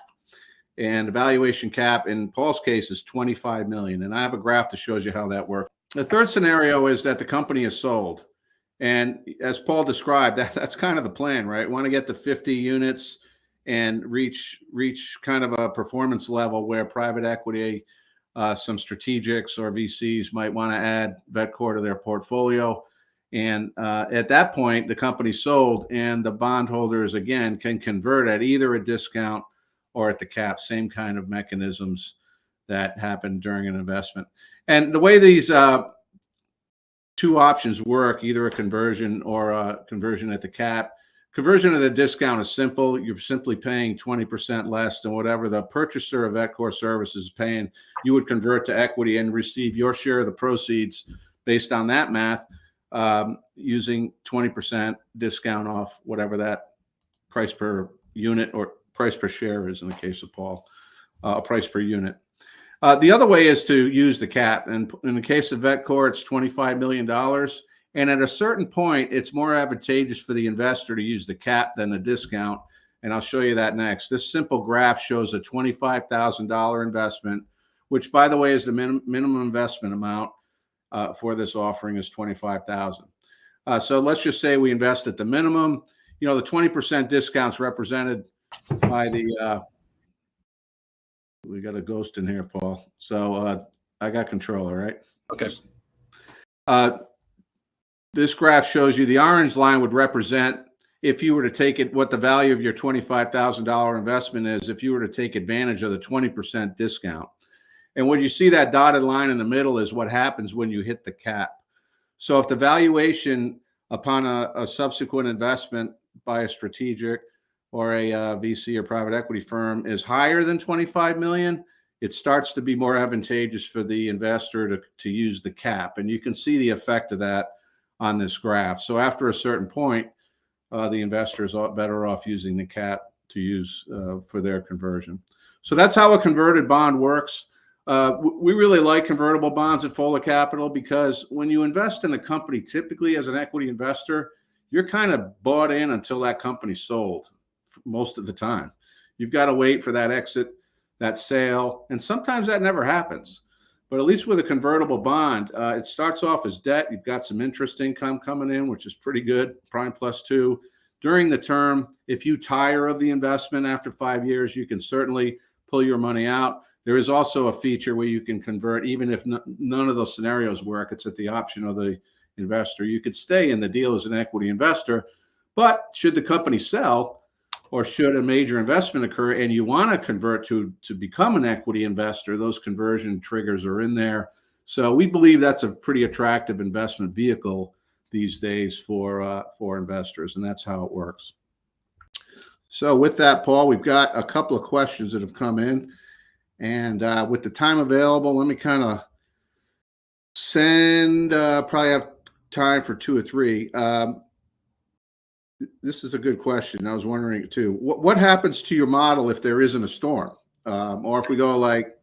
And the valuation cap in Paul's case is $25 million. And I have a graph that shows you how that works. The third scenario is that the company is sold. And as Paul described, that's kind of the plan, right? Want to get to 50 units and reach kind of a performance level where private equity, some strategics or VCs might want to add VetCor to their portfolio. And at that point, the company's sold and the bondholders, again, can convert at either a discount or at the cap, same kind of mechanisms that happen during an investment. And the way these two options work, either a conversion or a conversion at the cap, conversion at a discount is simple. You're simply paying 20% less than whatever the purchaser of VetCor services is paying. You would convert to equity and receive your share of the proceeds based on that math, using 20% discount off whatever that price per unit or price per share is in the case of Paul, a price per unit. The other way is to use the cap. And in the case of VetCor, it's $25 million. And at a certain point, it's more advantageous for the investor to use the cap than the discount. And I'll show you that next. This simple graph shows a $25,000 investment, which, by the way, is the minimum investment amount for this offering is $25,000. So let's just say we invest at the minimum. The 20% discounts represented by the we got a ghost in here, Paul. So I got control, all right? Okay. this graph shows you the orange line would represent if you were to take it, what the value of your $25,000 investment is, if you were to take advantage of the 20% discount. And when you see that dotted line in the middle is what happens when you hit the cap. So if the valuation upon a subsequent investment by a strategic or a VC or private equity firm is higher than 25 million, it starts to be more advantageous for the investor to use the cap. And you can see the effect of that on this graph. So after a certain point, the investor is better off using the cap to use for their conversion. So that's how a converted bond works. We really like convertible bonds at Fuller Capital because when you invest in a company, typically as an equity investor, you're kind of bought in until that company's sold most of the time. You've got to wait for that exit, that sale, and sometimes that never happens. But at least with a convertible bond, it starts off as debt. You've got some interest income coming in, which is pretty good, prime +2. During the term, if you tire of the investment after 5 years, you can certainly pull your money out. There is also a feature where you can convert, even if none of those scenarios work. It's at the option of the investor. You could stay in the deal as an equity investor, but should the company sell, or should a major investment occur and you want to convert to become an equity investor, those conversion triggers are in there. So we believe that's a pretty attractive investment vehicle these days for investors, and that's how it works. So with that, Paul, we've got a couple of questions that have come in, and with the time available, let me kind of send, probably have time for 2 or 3. This is a good question. I was wondering too, what happens to your model if there isn't a storm? Or if we go like,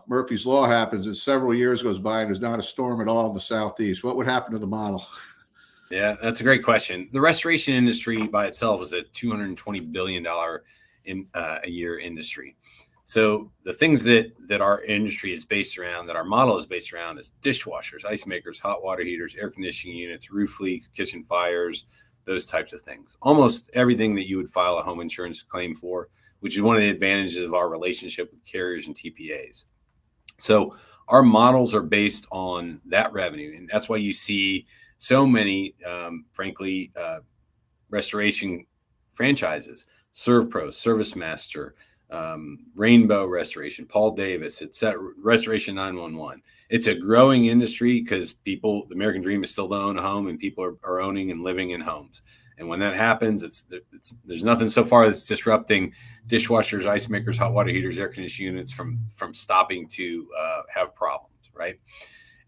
Murphy's Law happens and several years goes by and there's not a storm at all in the Southeast, what would happen to the model? Yeah, that's a great question. The restoration industry by itself is a $220 billion a year industry. So the things that our industry is based around, that our model is based around, is dishwashers, ice makers, hot water heaters, air conditioning units, roof leaks, kitchen fires, those types of things. Almost everything that you would file a home insurance claim for, which is one of the advantages of our relationship with carriers and TPAs. So our models are based on that revenue. And that's why you see so many, restoration franchises, ServPro, ServiceMaster, Rainbow Restoration, Paul Davis, etc., Restoration 911. It's a growing industry because the American dream is still to own a home, and people are owning and living in homes. And when that happens, there's nothing so far that's disrupting dishwashers, ice makers, hot water heaters, air conditioning units from stopping to have problems, right?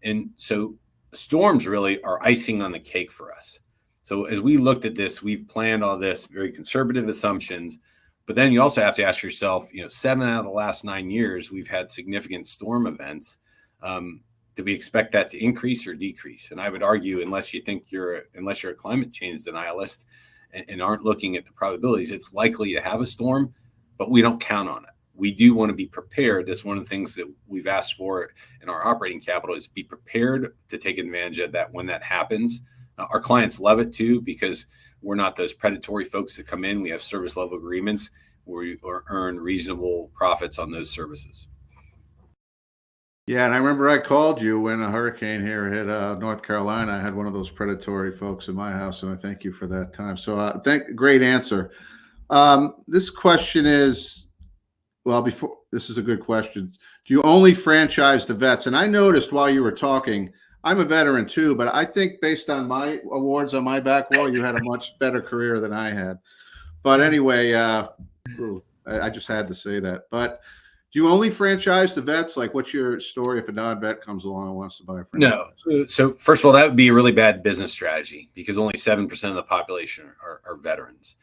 And so storms really are icing on the cake for us. So as we looked at this, we've planned all this, very conservative assumptions. But then you also have to ask yourself, 7 out of the last 9 years, we've had significant storm events. Do we expect that to increase or decrease? And I would argue, unless you're a climate change denialist and aren't looking at the probabilities, it's likely to have a storm, but we don't count on it. We do want to be prepared. That's one of the things that we've asked for in our operating capital, is be prepared to take advantage of that when that happens. Our clients love it too, because we're not those predatory folks that come in. We have service level agreements where we earn reasonable profits on those services. Yeah, and I remember I called you when a hurricane here hit North Carolina. I had one of those predatory folks in my house, and I thank you for that time. So great answer. This question is, this is a good question. Do you only franchise the vets? And I noticed while you were talking, I'm a veteran too, but I think based on my awards on my back wall, you had a much better career than I had. But anyway, I just had to say that. But do you only franchise the vets? Like, what's your story if a non-vet comes along and wants to buy a franchise? No. So first of all, that would be a really bad business strategy, because only 7% of the population are veterans.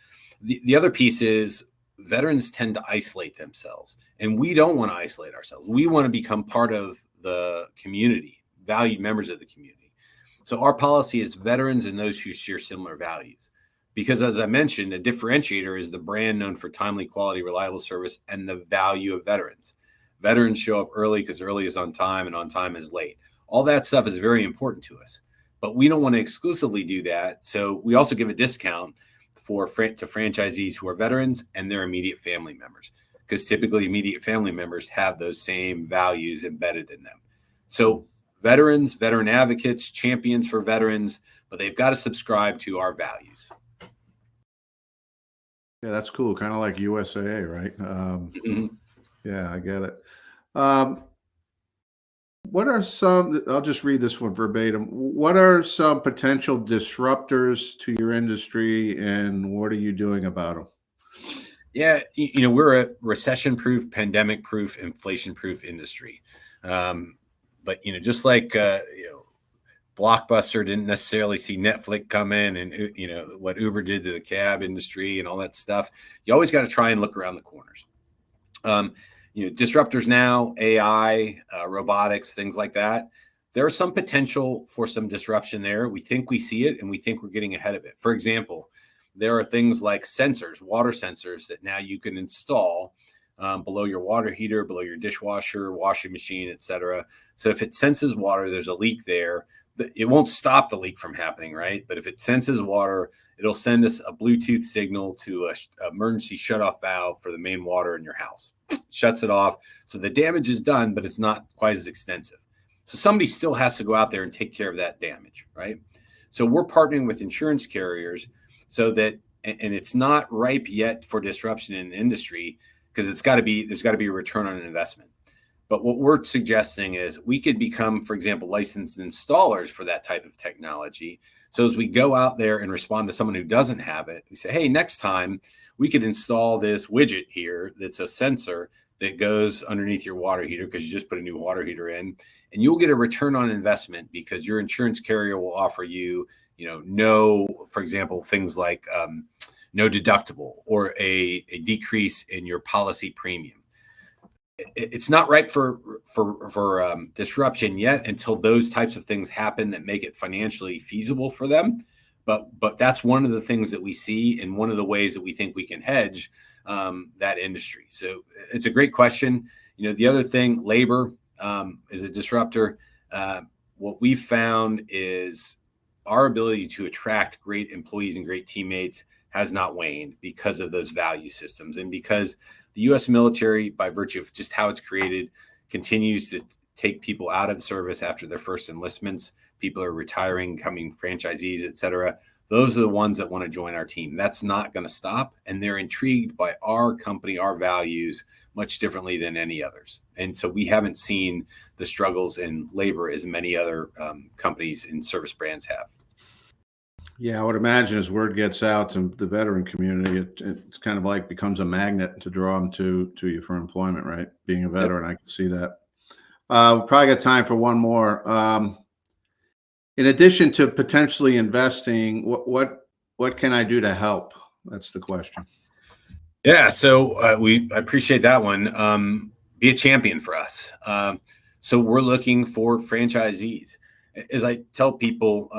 The other piece is veterans tend to isolate themselves, and we don't want to isolate ourselves. We want to become part of the community, valued members of the community. So our policy is veterans and those who share similar values. Because as I mentioned, a differentiator is the brand known for timely, quality, reliable service and the value of veterans. Veterans show up early because early is on time and on time is late. All that stuff is very important to us, but we don't want to exclusively do that. So we also give a discount to franchisees who are veterans and their immediate family members, because typically immediate family members have those same values embedded in them. So veterans, veteran advocates, champions for veterans, but they've got to subscribe to our values. Yeah, that's cool. Kind of like USAA, right? Yeah, I get it. What are some, I'll just read this one verbatim. What are some potential disruptors to your industry, and what are you doing about them? Yeah, we're a recession-proof, pandemic-proof, inflation-proof industry. But, just like, Blockbuster didn't necessarily see Netflix come in, and, what Uber did to the cab industry and all that stuff, you always got to try and look around the corners. Disruptors now, AI, robotics, things like that. There's some potential for some disruption there. We think we see it, and we think we're getting ahead of it. For example, there are things like sensors, water sensors, that now you can install below your water heater, below your dishwasher, washing machine, etc. So if it senses water, there's a leak there. It won't stop the leak from happening, right? But if it senses water, it'll send us a Bluetooth signal to an emergency shutoff valve for the main water in your house. Shuts it off. So the damage is done, but it's not quite as extensive. So somebody still has to go out there and take care of that damage, right? So we're partnering with insurance carriers so that, and it's not ripe yet for disruption in the industry, because there's got to be a return on an investment. But what we're suggesting is we could become, for example, licensed installers for that type of technology. So as we go out there and respond to someone who doesn't have it, we say, hey, next time we could install this widget here that's a sensor that goes underneath your water heater, because you just put a new water heater in, and you'll get a return on investment because your insurance carrier will offer you, no, for example, things like no deductible or a decrease in your policy premium. It's not ripe for disruption yet until those types of things happen that make it financially feasible for them. But that's one of the things that we see, and one of the ways that we think we can hedge that industry. So it's a great question. The other thing, labor is a disruptor. What we've found is our ability to attract great employees and great teammates has not waned because of those value systems, and because the U.S. military, by virtue of just how it's created, continues to take people out of service after their first enlistments. People are retiring, becoming franchisees, et cetera. Those are the ones that want to join our team. That's not going to stop, and they're intrigued by our company, our values, much differently than any others. And so we haven't seen the struggles in labor as many other companies in service brands have. Yeah, I would imagine as word gets out to the veteran community, it's kind of like becomes a magnet to draw them to you for employment, right? Being a veteran, I can see that. We probably got time for one more. In addition to potentially investing, what can I do to help? That's the question. Yeah, so I appreciate that one. Be a champion for us. So we're looking for franchisees. As I tell people,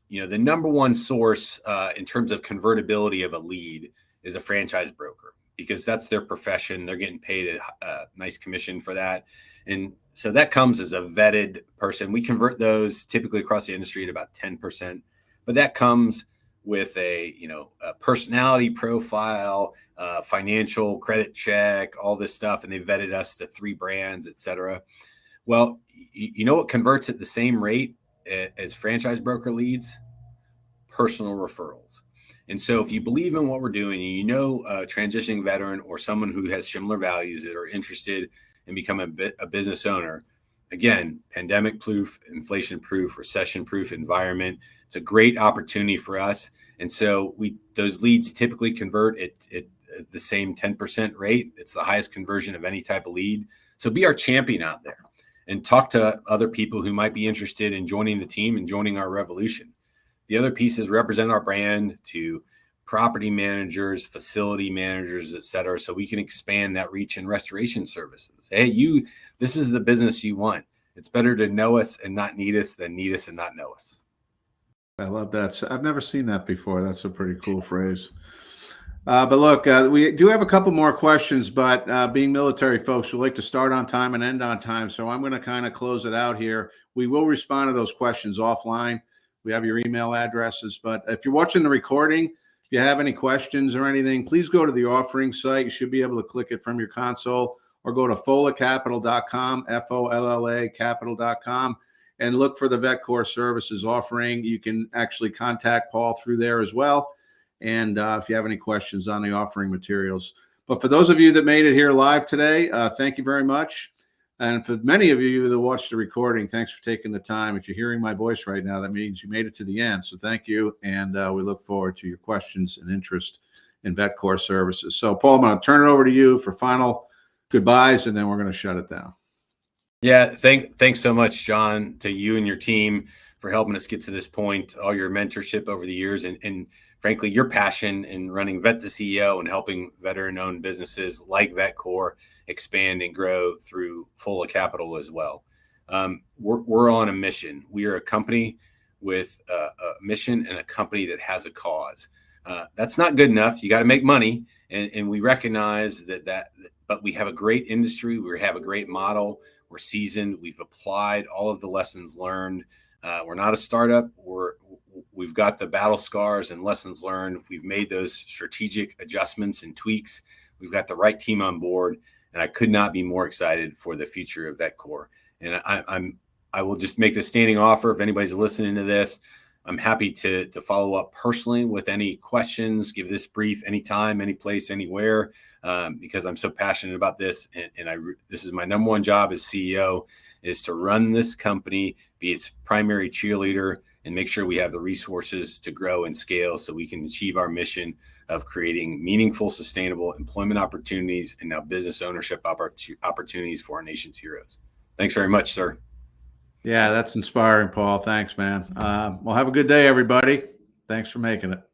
the number one source in terms of convertibility of a lead is a franchise broker, because that's their profession. They're getting paid a nice commission for that. And so that comes as a vetted person. We convert those typically across the industry at about 10%, but that comes with a personality profile, financial credit check, all this stuff. And they vetted us to 3 brands, et cetera. Well, what converts at the same rate as franchise broker leads? Personal referrals. And so if you believe in what we're doing, and a transitioning veteran or someone who has similar values that are interested in becoming a business owner, again, pandemic proof, inflation proof, recession proof environment, it's a great opportunity for us. And so those leads typically convert at the same 10% rate. It's the highest conversion of any type of lead. So be our champion out there and talk to other people who might be interested in joining the team and joining our revolution. The other pieces represent our brand to property managers, facility managers, et cetera, so we can expand that reach and restoration services. Hey, this is the business you want. It's better to know us and not need us than need us and not know us. I love that. I've never seen that before. That's a pretty cool phrase. But look, we do have a couple more questions, but being military folks, we like to start on time and end on time. So I'm going to kind of close it out here. We will respond to those questions offline. We have your email addresses, but if you're watching the recording, if you have any questions or anything, please go to the offering site. You should be able to click it from your console, or go to follacapital.com, FOLLA capital.com, and look for the VetCor services offering. You can actually contact Paul through there as well. And if you have any questions on the offering materials. But for those of you that made it here live today, thank you very much. And for many of you that watched the recording, thanks for taking the time. If you're hearing my voice right now, that means you made it to the end. So thank you. And we look forward to your questions and interest in VetCor services. So Paul, I'm going to turn it over to you for final goodbyes, and then we're going to shut it down. Yeah, thanks so much, John, to you and your team for helping us get to this point, all your mentorship over the years, and frankly, your passion in running Vet to CEO and helping veteran-owned businesses like VetCor expand and grow through full of capital as well. We're on a mission. We are a company with a mission and a company that has a cause. That's not good enough. You got to make money, and we recognize that, but we have a great industry. We have a great model. We're seasoned. We've applied all of the lessons learned. We're not a startup. We've got the battle scars and lessons learned. We've made those strategic adjustments and tweaks. We've got the right team on board, and I could not be more excited for the future of VetCor. And I will just make the standing offer. If anybody's listening to this, I'm happy to follow up personally with any questions. Give this brief anytime, any place, anywhere, because I'm so passionate about this. And this is my number one job as CEO, is to run this company, be its primary cheerleader, and make sure we have the resources to grow and scale so we can achieve our mission of creating meaningful, sustainable employment opportunities and now business ownership opportunities for our nation's heroes. Thanks very much, sir. Yeah, that's inspiring, Paul. Thanks, man. Well, have a good day, everybody. Thanks for making it.